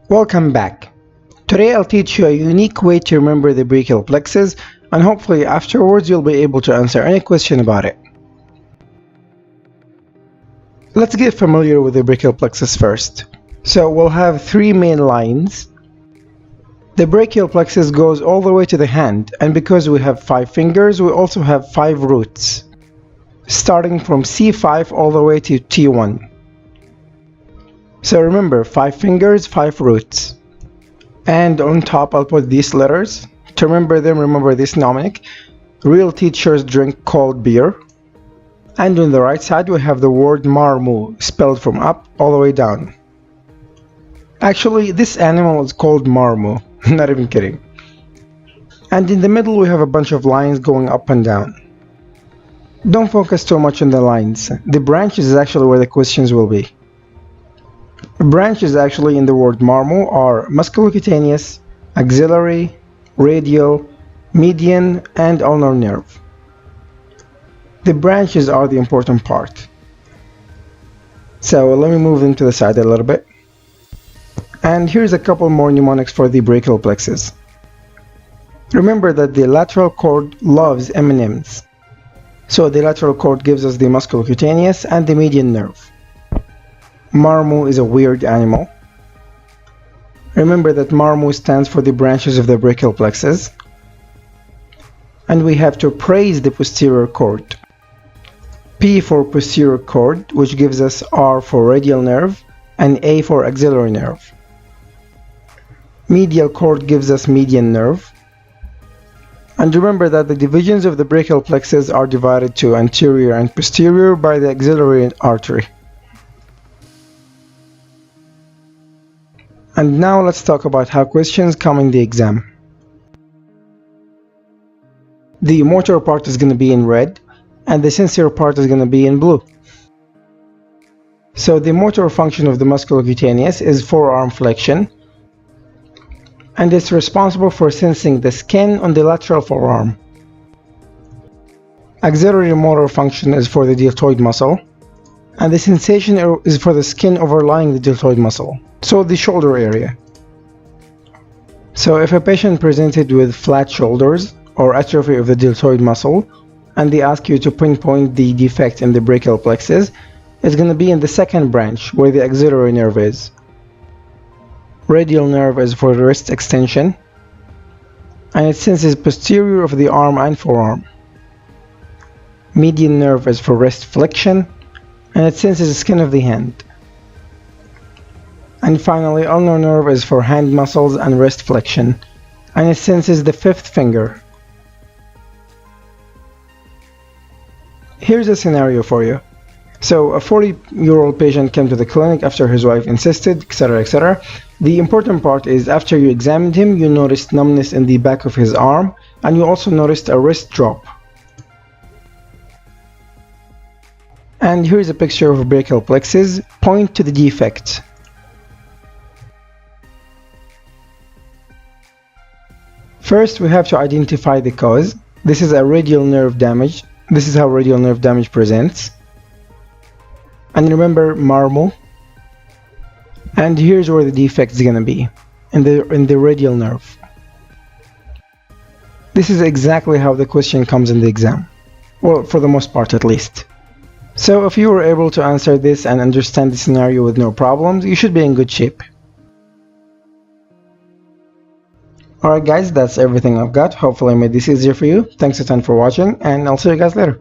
Welcome back. Today I'll teach you a unique way to remember the brachial plexus, and hopefully afterwards you'll be able to answer any question about it. Let's get familiar with the brachial plexus first. So we'll have three main lines. The brachial plexus goes all the way to the hand, and because we have 5 fingers, we also have 5 roots, starting from C5 all the way to T1. So remember, 5 fingers, 5 roots. And on top I'll put these letters. To remember them, remember this mnemonic. Real teachers drink cold beer. And on the right side we have the word marmu, spelled from up all the way down. Actually, this animal is called marmu, not even kidding. And in the middle we have a bunch of lines going up and down. Don't focus too much on the lines. The branches is actually where the questions will be. Branches actually in the word marmu are musculocutaneous, axillary, radial, median, and ulnar nerve. The branches are the important part. So let me move them to the side a little bit. And here's a couple more mnemonics for the brachial plexus. Remember that the lateral cord loves M&Ms. So the lateral cord gives us the musculocutaneous and the median nerve. Marmu is a weird animal. Remember that marmu stands for the branches of the brachial plexus. And we have to praise the posterior cord. P for posterior cord, which gives us R for radial nerve, and A for axillary nerve. Medial cord gives us median nerve. And remember that the divisions of the brachial plexus are divided to anterior and posterior by the axillary artery. And now let's talk about how questions come in the exam. The motor part is going to be in red, and the sensory part is going to be in blue. So the motor function of the musculocutaneous is forearm flexion, and it's responsible for sensing the skin on the lateral forearm. Axillary motor function is for the deltoid muscle, and the sensation is for the skin overlying the deltoid muscle, so the shoulder area. So if a patient presented with flat shoulders or atrophy of the deltoid muscle, and they ask you to pinpoint the defect in the brachial plexus, it's going to be in the second branch where the axillary nerve is. Radial nerve is for wrist extension, and it senses posterior of the arm and forearm. Median nerve is for wrist flexion, and it senses the skin of the hand. And finally, ulnar nerve is for hand muscles and wrist flexion, and it senses the 5th finger. Here's a scenario for you. So a 40-year-old patient came to the clinic after his wife insisted, etc., etc. The important part is after you examined him, you noticed numbness in the back of his arm, and you also noticed a wrist drop. And here's a picture of a brachial plexus. Point to the defect. First, we have to identify the cause. This is a radial nerve damage. This is how radial nerve damage presents. And remember marmu. And here's where the defect is going to be, in the radial nerve. This is exactly how the question comes in the exam. Well, for the most part at least. So if you were able to answer this and understand the scenario with no problems, you should be in good shape. Alright guys, that's everything I've got. Hopefully I made this easier for you. Thanks a ton for watching, and I'll see you guys later.